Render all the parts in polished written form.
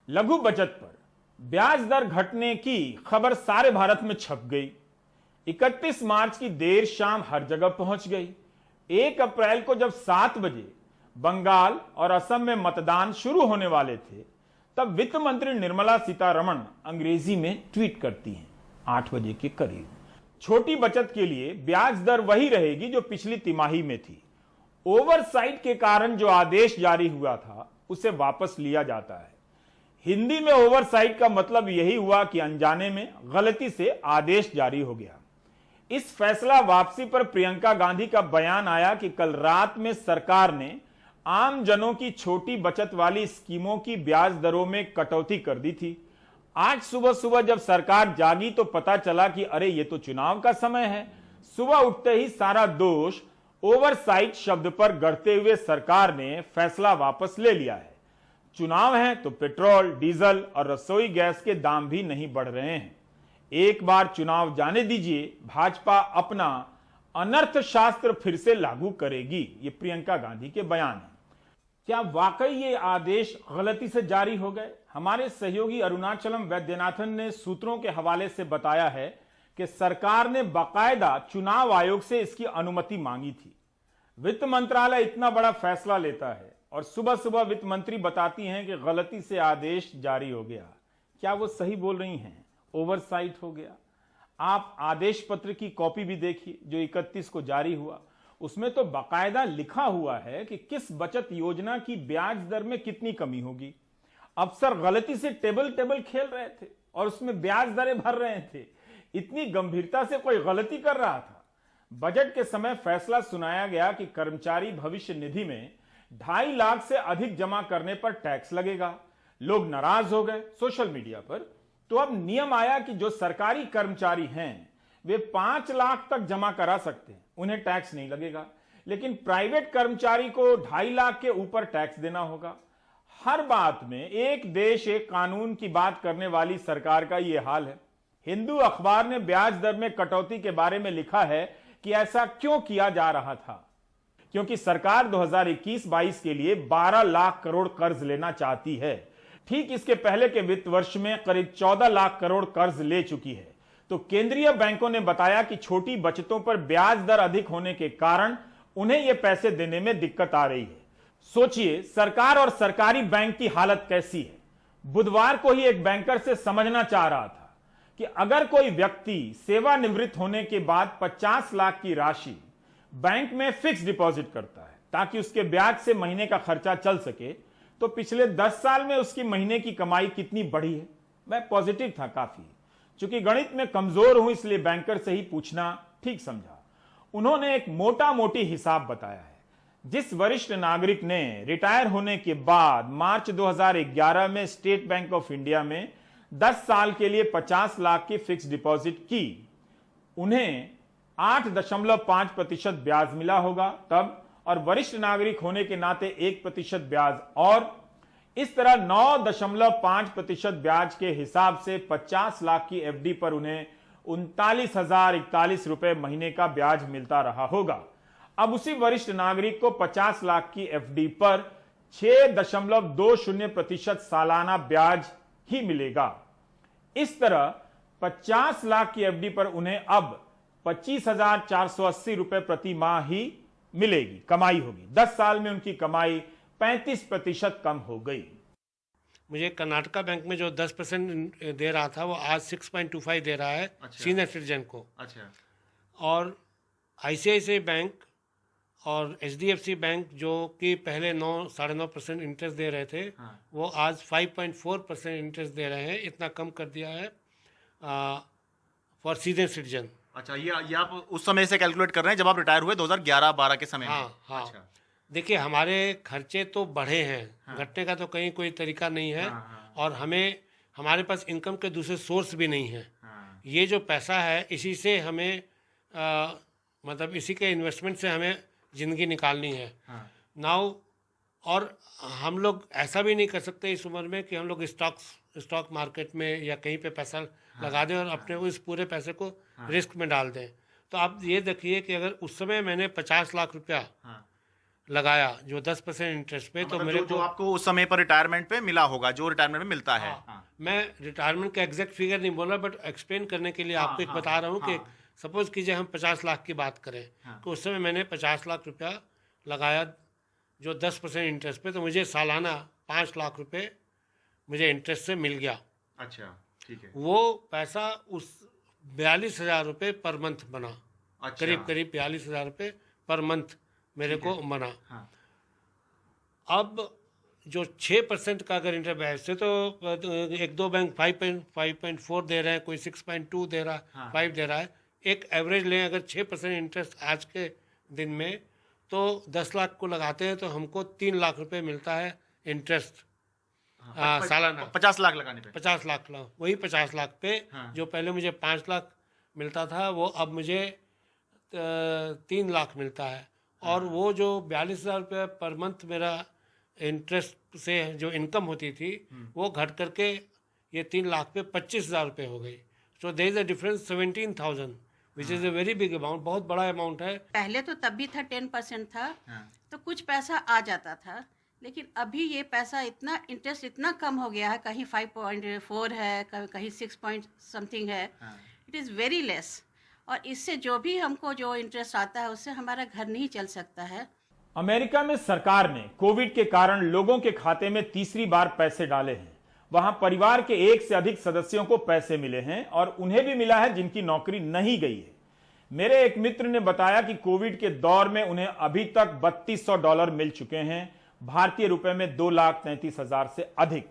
लघु बचत पर ब्याज दर घटने की खबर सारे भारत में छप गई। 31 मार्च की देर शाम हर जगह पहुंच गई। 1 अप्रैल को जब 7 बजे बंगाल और असम में मतदान शुरू होने वाले थे, तब वित्त मंत्री निर्मला सीतारमण अंग्रेजी में ट्वीट करती हैं 8 बजे के करीब, छोटी बचत के लिए ब्याज दर वही रहेगी जो पिछली तिमाही में थी। ओवरसाइट के कारण जो आदेश जारी हुआ था उसे वापस लिया जाता है। हिंदी में ओवरसाइट का मतलब यही हुआ कि अनजाने में गलती से आदेश जारी हो गया। इस फैसला वापसी पर प्रियंका गांधी का बयान आया कि कल रात में सरकार ने आम जनों की छोटी बचत वाली स्कीमों की ब्याज दरों में कटौती कर दी थी। आज सुबह सुबह जब सरकार जागी तो पता चला कि अरे ये तो चुनाव का समय है। सुबह उठते ही सारा दोष ओवरसाइट शब्द पर गढ़ते हुए सरकार ने फैसला वापस ले लिया है। चुनाव है तो पेट्रोल, डीजल और रसोई गैस के दाम भी नहीं बढ़ रहे हैं। एक बार चुनाव जाने दीजिए, भाजपा अपना अनर्थ शास्त्र फिर से लागू करेगी, ये प्रियंका गांधी के बयान है। क्या वाकई ये आदेश गलती से जारी हो गए? हमारे सहयोगी अरुणाचलम वैद्यनाथन ने सूत्रों के हवाले से बताया है कि सरकार ने बाकायदा चुनाव आयोग से इसकी अनुमति मांगी थी। वित्त मंत्रालय इतना बड़ा फैसला लेता है और सुबह सुबह वित्त मंत्री बताती हैं कि गलती से आदेश जारी हो गया। क्या वो सही बोल रही हैं? ओवरसाइट हो गया। आप आदेश पत्र की कॉपी भी देखिए जो 31 को जारी हुआ। उसमें तो बाकायदा लिखा हुआ है कि किस बचत योजना की ब्याज दर में कितनी कमी होगी। अफसर गलती से टेबल खेल रहे थे और उसमें ब्याज दरें भर रहे थे। इतनी गंभीरता से कोई गलती कर रहा था? बजट के समय फैसला सुनाया गया कि कर्मचारी भविष्य निधि में 2.5 लाख से अधिक जमा करने पर टैक्स लगेगा। लोग नाराज हो गए सोशल मीडिया पर। तो अब नियम आया कि जो सरकारी कर्मचारी हैं वे 5 लाख तक जमा करा सकते हैं, उन्हें टैक्स नहीं लगेगा। लेकिन प्राइवेट कर्मचारी को 2.5 लाख के ऊपर टैक्स देना होगा। हर बात में एक देश एक कानून की बात करने वाली सरकार का यह हाल है। हिंदू अखबार ने ब्याज दर में कटौती के बारे में लिखा है कि ऐसा क्यों किया जा रहा था, क्योंकि सरकार 2021-22 के लिए 12 लाख करोड़ कर्ज लेना चाहती है। ठीक इसके पहले के वित्त वर्ष में करीब 14 लाख करोड़ कर्ज ले चुकी है। तो केंद्रीय बैंकों ने बताया कि छोटी बचतों पर ब्याज दर अधिक होने के कारण उन्हें यह पैसे देने में दिक्कत आ रही है। सोचिए सरकार और सरकारी बैंक की हालत कैसी है। बुधवार को ही एक बैंकर से समझना चाह रहा था कि अगर कोई व्यक्ति सेवानिवृत्त होने के बाद 50 लाख की राशि बैंक में फिक्स डिपॉजिट करता है ताकि उसके ब्याज से महीने का खर्चा चल सके, तो पिछले 10 साल में उसकी महीने की कमाई कितनी बढ़ी है। मैं पॉजिटिव था काफी, चूंकि गणित में कमजोर हूं इसलिए बैंकर से ही पूछना ठीक समझा। उन्होंने एक मोटा मोटी हिसाब बताया है। जिस वरिष्ठ नागरिक ने रिटायर होने के बाद मार्च 2011 में स्टेट बैंक ऑफ इंडिया में 10 साल के लिए 50 लाख की फिक्स डिपॉजिट की, उन्हें 8.5% ब्याज मिला होगा तब, और वरिष्ठ नागरिक होने के नाते 1% ब्याज, और इस तरह 9.5% ब्याज के हिसाब से 50 लाख की एफडी पर उन्हें 39,041 रुपए महीने का ब्याज मिलता रहा होगा। अब उसी वरिष्ठ नागरिक को 50 लाख की एफडी पर 6.20% सालाना ब्याज ही मिलेगा। इस तरह 50 लाख की एफडी पर उन्हें अब 25,480 रुपए प्रति माह ही मिलेगी, कमाई होगी। 10 साल में उनकी कमाई 35% कम हो गई। मुझे कर्नाटका बैंक में जो 10% दे रहा था वो आज 6.25 दे रहा है। अच्छा। सीनियर सिटीजन को। अच्छा। और ICICI बैंक और HDFC बैंक जो कि पहले 9-9.5% इंटरेस्ट दे रहे थे, हाँ। वो आज 5.4% इंटरेस्ट दे रहे हैं। इतना कम कर दिया है फॉर सीनियर सिटीजन। अच्छा, ये आप उस समय से कैलकुलेट कर रहे हैं जब आप रिटायर हुए 2011-12 के समय में? हाँ। अच्छा। देखिए हमारे खर्चे तो बढ़े हैं, हाँ। घटने का तो कहीं कोई तरीका नहीं है, हाँ। और हमारे पास इनकम के दूसरे सोर्स भी नहीं है, हाँ। ये जो पैसा है इसी से हमें मतलब इसी के इन्वेस्टमेंट से हमें ज़िंदगी निकालनी है, हाँ। नाउ और हम लोग ऐसा भी नहीं कर सकते इस उम्र में कि हम लोग स्टॉक मार्केट में या कहीं पे पैसा, हाँ। लगा दें और अपने को इस पूरे पैसे को, हाँ। रिस्क में डाल दें। तो आप ये देखिए कि अगर उस समय मैंने 50 लाख रुपया, हाँ। लगाया जो 10% इंटरेस्ट पे, तो मतलब मेरे जो को आपको उस समय पर रिटायरमेंट पे मिला होगा, जो रिटायरमेंट में मिलता है। हाँ, मैं रिटायरमेंट का एग्जैक्ट फिगर नहीं बोल रहा, बट एक्सप्लेन करने के लिए आपको एक बता रहा हूँ कि सपोज कीजिए हम 50 लाख की बात करें, तो उस समय मैंने 50 लाख रुपया लगाया जो 10% इंटरेस्ट पे, तो मुझे सालाना 5 लाख रुपए मुझे इंटरेस्ट से मिल गया। अच्छा, ठीक है। वो पैसा उस 42,000 रुपये पर मंथ बना। अच्छा। करीब 42,000 रुपये पर मंथ मेरे को बना। हाँ। अब जो 6% का अगर इंटरेस्ट, वैसे तो एक दो बैंक 5.4 दे रहे हैं, कोई 6.2 दे रहा है, 5 दे रहा है, एक एवरेज लें अगर 6% इंटरेस्ट आज के दिन में, तो 10 लाख को लगाते हैं तो हमको 3 लाख रुपए मिलता है इंटरेस्ट सालाना। 50 लाख लगाने पे 50 लाख वही 50 लाख पे जो पहले मुझे 5 लाख मिलता था, वो अब मुझे 3 लाख मिलता है। और वो जो 42,000 रुपये पर मंथ मेरा इंटरेस्ट से जो इनकम होती थी, वो घट करके ये 3 लाख पे 25,000 रुपये हो गई। So there is a difference 17,000 which is a very big amount, बहुत बड़ा अमाउंट है। पहले तो तब भी था 10% था, तो कुछ पैसा आ जाता था, लेकिन अभी ये पैसा इतना इंटरेस्ट इतना कम हो गया है, कहीं 5.4 है, कहीं 6 पॉइंट समथिंग है। इट इज़ वेरी लेस, और इससे जो भी हमको जो इंटरेस्ट आता है उससे हमारा घर नहीं चल सकता है। अमेरिका में सरकार ने कोविड के कारण लोगों के खाते में तीसरी बार पैसे डाले हैं। वहां परिवार के एक से अधिक सदस्यों को पैसे मिले हैं और उन्हें भी मिला है जिनकी नौकरी नहीं गई है। मेरे एक मित्र ने बताया कि कोविड के दौर में उन्हें अभी तक $3200 मिल चुके हैं, भारतीय रुपए में 2,33,000 से अधिक।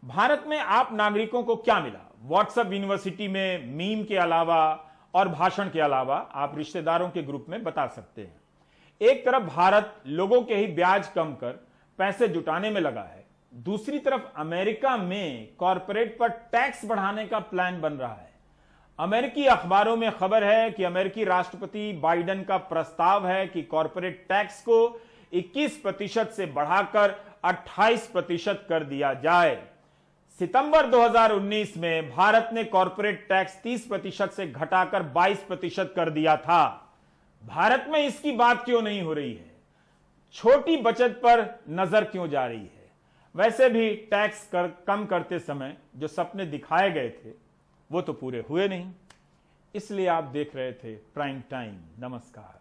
भारत में आप नागरिकों को क्या मिला? व्हाट्सएप यूनिवर्सिटी में मीम के अलावा और भाषण के अलावा आप रिश्तेदारों के ग्रुप में बता सकते हैं। एक तरफ भारत लोगों के ही ब्याज कम कर पैसे जुटाने में लगा है, दूसरी तरफ अमेरिका में कॉरपोरेट पर टैक्स बढ़ाने का प्लान बन रहा है। अमेरिकी अखबारों में खबर है कि अमेरिकी राष्ट्रपति बाइडेन का प्रस्ताव है कि कॉरपोरेट टैक्स को 21% से बढ़ाकर 28% कर दिया जाए। सितंबर 2019 में भारत ने कॉरपोरेट टैक्स 30% से घटाकर 22% कर दिया था। भारत में इसकी बात क्यों नहीं हो रही है? छोटी बचत पर नजर क्यों जा रही है? वैसे भी टैक्स कम करते समय जो सपने दिखाए गए थे वो तो पूरे हुए नहीं। इसलिए आप देख रहे थे प्राइम टाइम। नमस्कार।